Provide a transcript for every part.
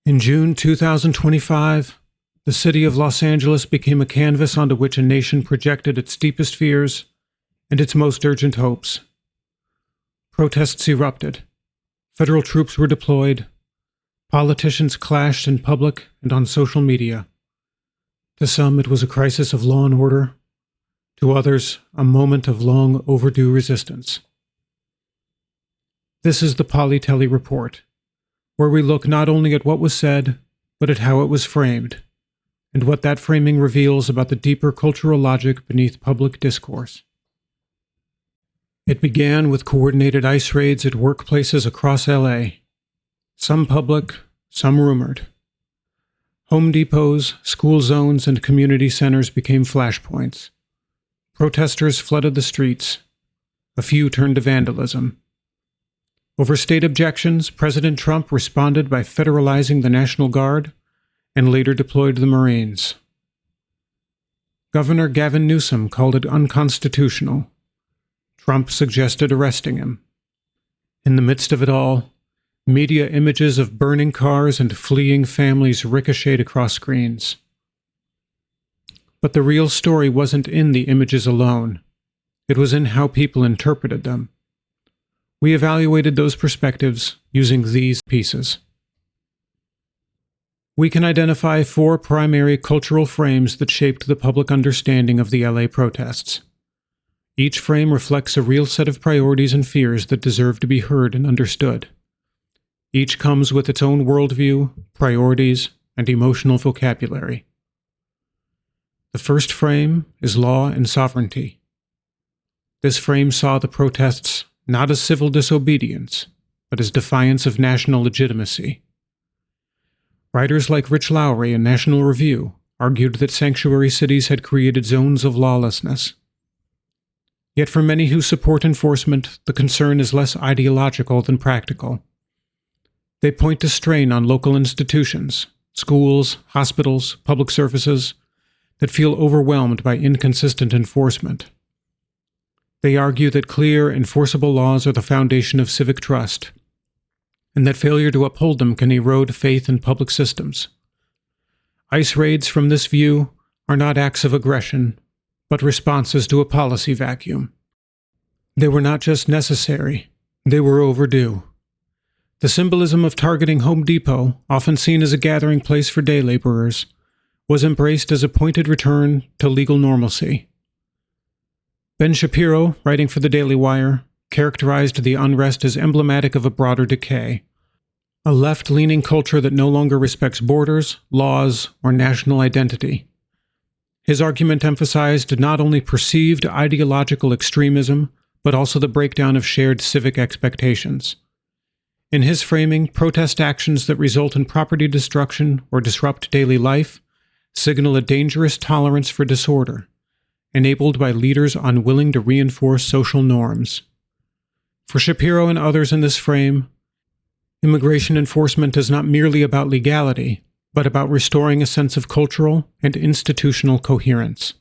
In June 2025, the city of Los Angeles became a canvas onto which a nation projected its deepest fears and its most urgent hopes. Protests erupted. Federal troops were deployed. Politicians clashed in public and on social media. To some, it was a crisis of law and order. To others, a moment of long overdue resistance. This is the Polytely Report, where we look not only at what was said, but at how it was framed, and what that framing reveals about the deeper cultural logic beneath public discourse. It began with coordinated ICE raids at workplaces across LA, some public, some rumored. Home Depots, school zones, and community centers became flashpoints. Protesters flooded the streets. A few turned to vandalism. Over state objections, President Trump responded by federalizing the National Guard and later deployed the Marines. Governor Gavin Newsom called it unconstitutional. Trump suggested arresting him. In the midst of it all, media images of burning cars and fleeing families ricocheted across screens. But the real story wasn't in the images alone. It was in how people interpreted them. We evaluated those perspectives using these pieces. We can identify 4 primary cultural frames that shaped the public understanding of the LA protests. Each frame reflects a real set of priorities and fears that deserve to be heard and understood. Each comes with its own worldview, priorities, and emotional vocabulary. The first frame is law and sovereignty. This frame saw the protests not as civil disobedience, but as defiance of national legitimacy. Writers like Rich Lowry in National Review argued that sanctuary cities had created zones of lawlessness. Yet for many who support enforcement, the concern is less ideological than practical. They point to strain on local institutions, schools, hospitals, public services, that feel overwhelmed by inconsistent enforcement. They argue that clear, enforceable laws are the foundation of civic trust, and that failure to uphold them can erode faith in public systems. ICE raids from this view are not acts of aggression, but responses to a policy vacuum. They were not just necessary, they were overdue. The symbolism of targeting Home Depot, often seen as a gathering place for day laborers, was embraced as a pointed return to legal normalcy. Ben Shapiro, writing for the Daily Wire, characterized the unrest as emblematic of a broader decay, a left-leaning culture that no longer respects borders, laws, or national identity. His argument emphasized not only perceived ideological extremism, but also the breakdown of shared civic expectations. In his framing, protest actions that result in property destruction or disrupt daily life signal a dangerous tolerance for disorder, enabled by leaders unwilling to reinforce social norms. For Shapiro and others in this frame, immigration enforcement is not merely about legality, but about restoring a sense of cultural and institutional coherence.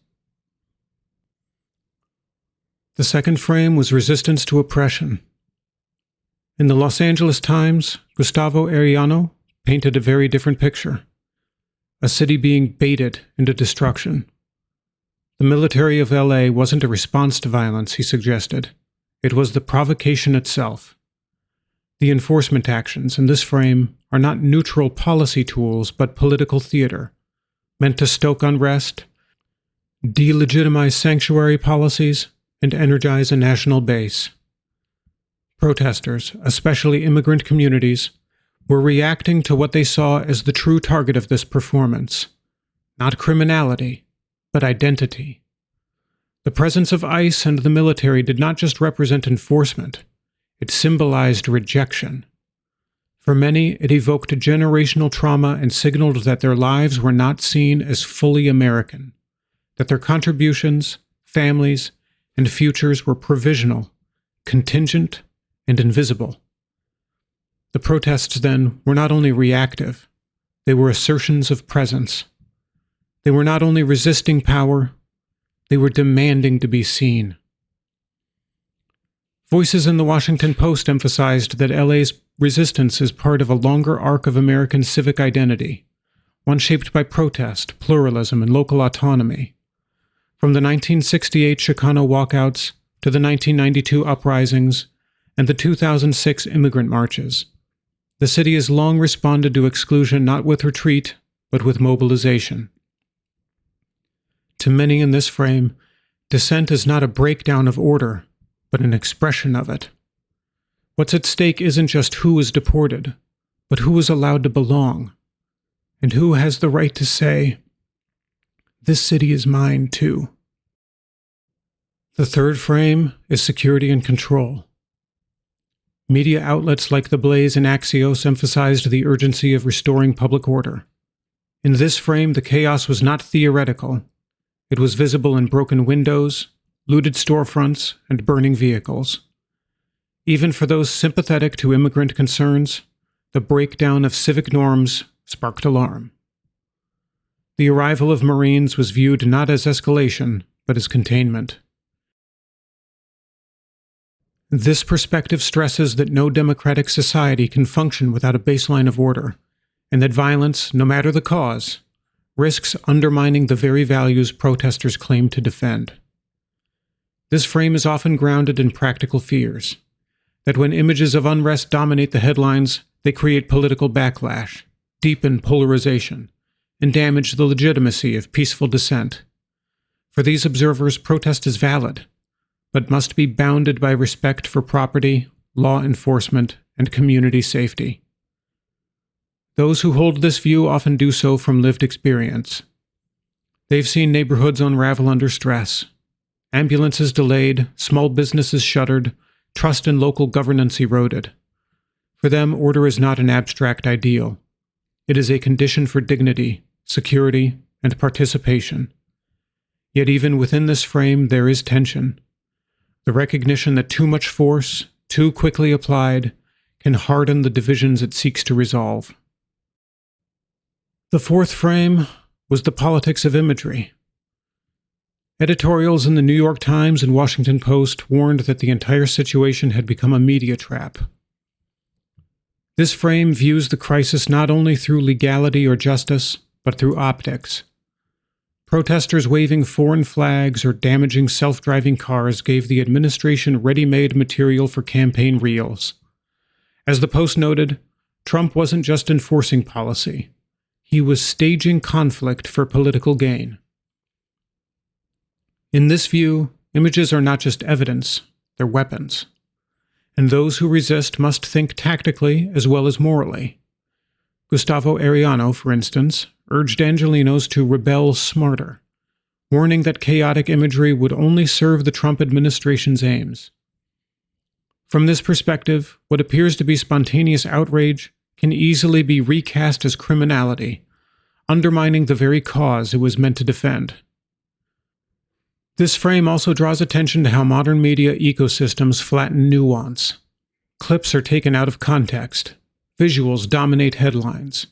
The second frame was resistance to oppression. In the Los Angeles Times, Gustavo Arellano painted a very different picture. A city being baited into destruction. The military of LA wasn't a response to violence, he suggested. It was the provocation itself. The enforcement actions in this frame are not neutral policy tools, but political theater, meant to stoke unrest, delegitimize sanctuary policies, and energize a national base. Protesters, especially immigrant communities, were reacting to what they saw as the true target of this performance. Not criminality, but identity. The presence of ICE and the military did not just represent enforcement, it symbolized rejection. For many, it evoked generational trauma and signaled that their lives were not seen as fully American, that their contributions, families, and futures were provisional, contingent, and invisible. The protests, then, were not only reactive, they were assertions of presence. They were not only resisting power, they were demanding to be seen. Voices in the Washington Post emphasized that LA's resistance is part of a longer arc of American civic identity, one shaped by protest, pluralism, and local autonomy. From the 1968 Chicano walkouts to the 1992 uprisings and the 2006 immigrant marches, the city has long responded to exclusion not with retreat, but with mobilization. To many in this frame, dissent is not a breakdown of order, but an expression of it. What's at stake isn't just who is deported, but who is allowed to belong, and who has the right to say, "This city is mine too." The third frame is security and control. Media outlets like The Blaze and Axios emphasized the urgency of restoring public order. In this frame, the chaos was not theoretical. It was visible in broken windows, looted storefronts, and burning vehicles. Even for those sympathetic to immigrant concerns, the breakdown of civic norms sparked alarm. The arrival of Marines was viewed not as escalation, but as containment. This perspective stresses that no democratic society can function without a baseline of order, and that violence, no matter the cause, risks undermining the very values protesters claim to defend. This frame is often grounded in practical fears, that when images of unrest dominate the headlines, they create political backlash, deepen polarization, and damage the legitimacy of peaceful dissent. For these observers, protest is valid, but must be bounded by respect for property, law enforcement, and community safety. Those who hold this view often do so from lived experience. They've seen neighborhoods unravel under stress, ambulances delayed, small businesses shuttered, trust in local governance eroded. For them, order is not an abstract ideal. It is a condition for dignity, security, and participation. Yet even within this frame, there is tension. The recognition that too much force, too quickly applied, can harden the divisions it seeks to resolve. The fourth frame was the politics of imagery. Editorials in the New York Times and Washington Post warned that the entire situation had become a media trap. This frame views the crisis not only through legality or justice, but through optics. Protesters waving foreign flags or damaging self-driving cars gave the administration ready-made material for campaign reels. As the Post noted, Trump wasn't just enforcing policy. He was staging conflict for political gain. In this view, images are not just evidence, they're weapons. And those who resist must think tactically as well as morally. Gustavo Arellano, for instance, urged Angelenos to rebel smarter, warning that chaotic imagery would only serve the Trump administration's aims. From this perspective, what appears to be spontaneous outrage can easily be recast as criminality, undermining the very cause it was meant to defend. This frame also draws attention to how modern media ecosystems flatten nuance. Clips are taken out of context, visuals dominate headlines,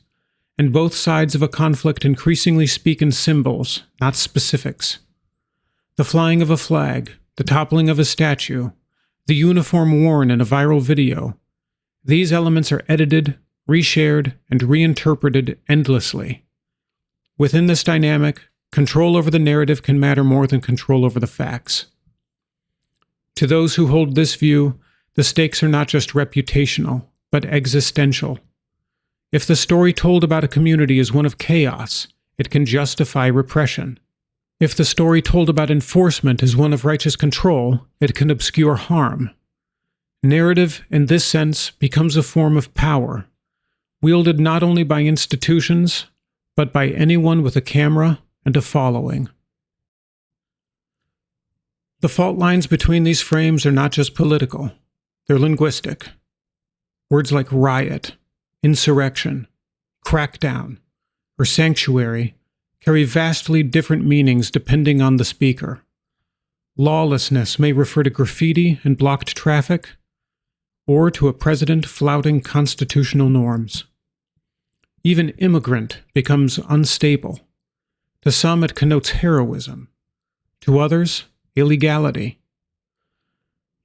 and both sides of a conflict increasingly speak in symbols, not specifics. The flying of a flag, the toppling of a statue, the uniform worn in a viral video, these elements are edited, reshared, and reinterpreted endlessly. Within this dynamic, control over the narrative can matter more than control over the facts. To those who hold this view, the stakes are not just reputational, but existential. If the story told about a community is one of chaos, it can justify repression. If the story told about enforcement is one of righteous control, it can obscure harm. Narrative, in this sense, becomes a form of power, wielded not only by institutions, but by anyone with a camera and a following. The fault lines between these frames are not just political, they're linguistic. Words like riot, insurrection, crackdown, or sanctuary carry vastly different meanings depending on the speaker. Lawlessness may refer to graffiti and blocked traffic, or to a president flouting constitutional norms. Even immigrant becomes unstable. To some, it connotes heroism. To others, illegality.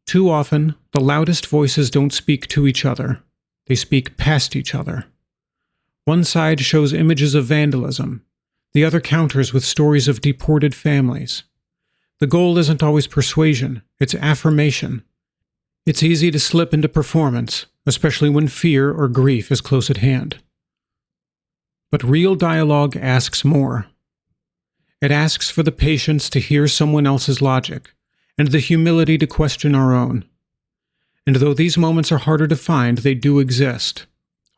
Too often, the loudest voices don't speak to each other. They speak past each other. One side shows images of vandalism. The other counters with stories of deported families. The goal isn't always persuasion, it's affirmation. It's easy to slip into performance, especially when fear or grief is close at hand. But real dialogue asks more. It asks for the patience to hear someone else's logic, and the humility to question our own. And though these moments are harder to find, they do exist,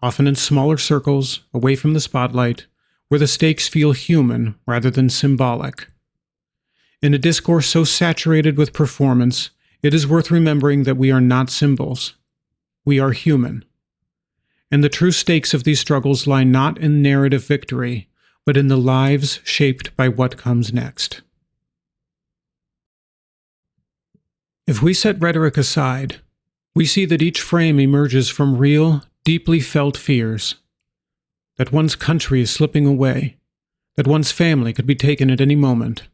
often in smaller circles, away from the spotlight, where the stakes feel human rather than symbolic. In a discourse so saturated with performance, it is worth remembering that we are not symbols. We are human. And the true stakes of these struggles lie not in narrative victory, but in the lives shaped by what comes next. If we set rhetoric aside, we see that each frame emerges from real, deeply felt fears. That one's country is slipping away, that one's family could be taken at any moment,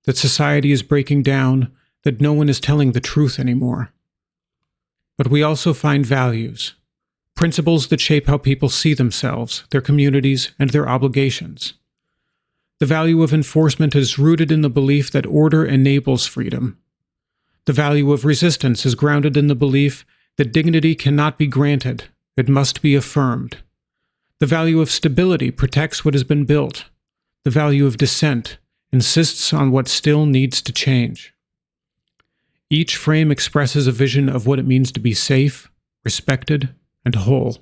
that society is breaking down, that no one is telling the truth anymore. But we also find values, principles that shape how people see themselves, their communities, and their obligations. The value of enforcement is rooted in the belief that order enables freedom. The value of resistance is grounded in the belief that dignity cannot be granted, it must be affirmed. The value of stability protects what has been built. The value of dissent insists on what still needs to change. Each frame expresses a vision of what it means to be safe, respected, and whole.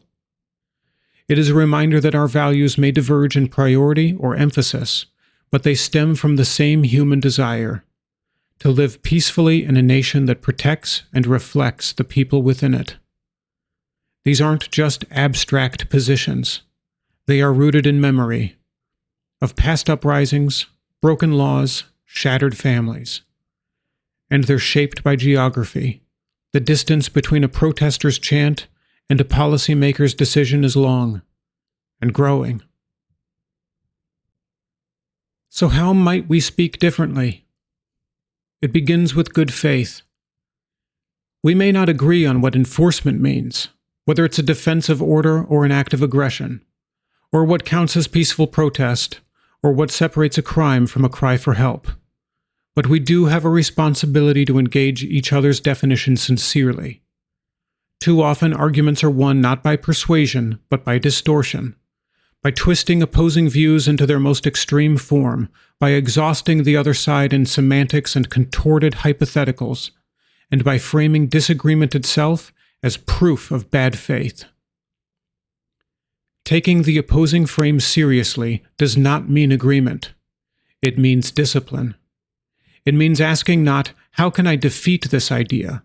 It is a reminder that our values may diverge in priority or emphasis, but they stem from the same human desire: to live peacefully in a nation that protects and reflects the people within it. These aren't just abstract positions. They are rooted in memory of past uprisings, broken laws, shattered families. And they're shaped by geography. The distance between a protester's chant and a policymaker's decision is long and growing. So how might we speak differently? It begins with good faith. We may not agree on what enforcement means, whether it's a defense of order or an act of aggression, or what counts as peaceful protest, or what separates a crime from a cry for help. But we do have a responsibility to engage each other's definition sincerely. Too often, arguments are won not by persuasion, but by distortion, by twisting opposing views into their most extreme form, by exhausting the other side in semantics and contorted hypotheticals, and by framing disagreement itself as proof of bad faith. Taking the opposing frame seriously does not mean agreement. It means discipline. It means asking not, how can I defeat this idea?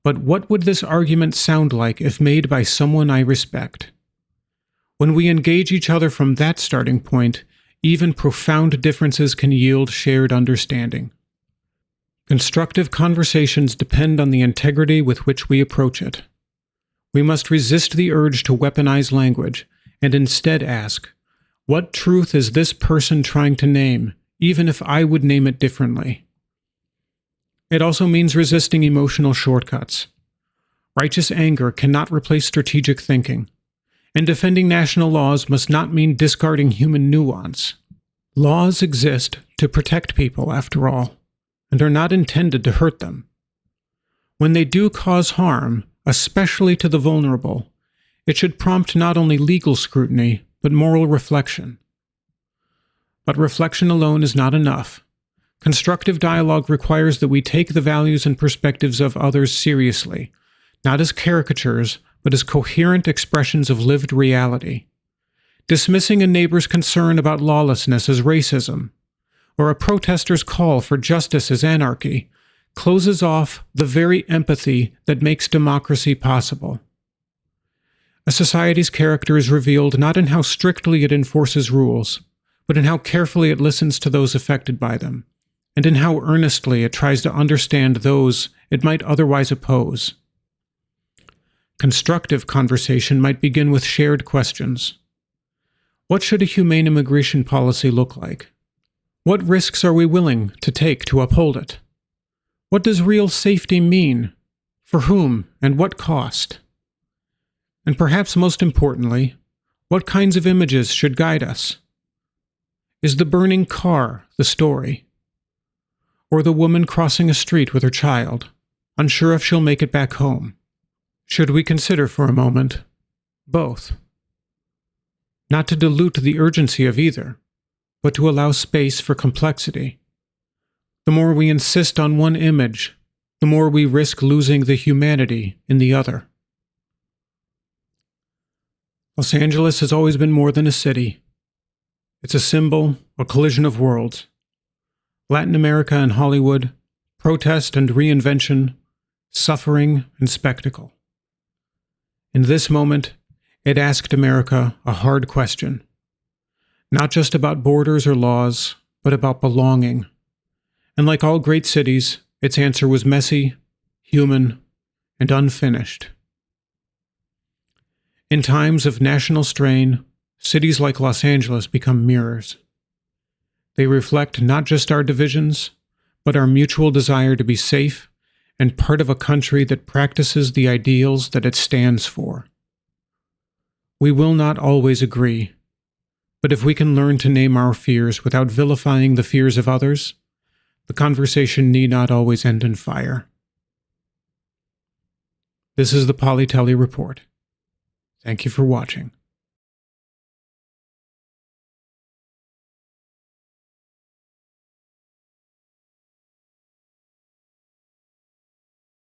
But what would this argument sound like if made by someone I respect? When we engage each other from that starting point, even profound differences can yield shared understanding. Constructive conversations depend on the integrity with which we approach it. We must resist the urge to weaponize language and instead ask, what truth is this person trying to name, even if I would name it differently? It also means resisting emotional shortcuts. Righteous anger cannot replace strategic thinking, and defending national laws must not mean discarding human nuance. Laws exist to protect people, after all, and are not intended to hurt them. When they do cause harm, especially to the vulnerable, it should prompt not only legal scrutiny, but moral reflection. But reflection alone is not enough. Constructive dialogue requires that we take the values and perspectives of others seriously, not as caricatures, but as coherent expressions of lived reality. Dismissing a neighbor's concern about lawlessness as racism, or a protester's call for justice as anarchy, closes off the very empathy that makes democracy possible. A society's character is revealed not in how strictly it enforces rules, but in how carefully it listens to those affected by them, and in how earnestly it tries to understand those it might otherwise oppose. Constructive conversation might begin with shared questions. What should a humane immigration policy look like? What risks are we willing to take to uphold it? What does real safety mean? For whom and what cost? And perhaps most importantly, what kinds of images should guide us? Is the burning car the story? Or the woman crossing a street with her child, unsure if she'll make it back home? Should we consider for a moment both? Not to dilute the urgency of either, but to allow space for complexity. The more we insist on one image, the more we risk losing the humanity in the other. Los Angeles has always been more than a city. It's a symbol, a collision of worlds. Latin America and Hollywood, protest and reinvention, suffering and spectacle. In this moment, it asked America a hard question. Not just about borders or laws, but about belonging. And like all great cities, its answer was messy, human, and unfinished. In times of national strain, cities like Los Angeles become mirrors. They reflect not just our divisions, but our mutual desire to be safe and part of a country that practices the ideals that it stands for. We will not always agree, but if we can learn to name our fears without vilifying the fears of others, the conversation need not always end in fire. This is the Polytely Report. Thank you for watching.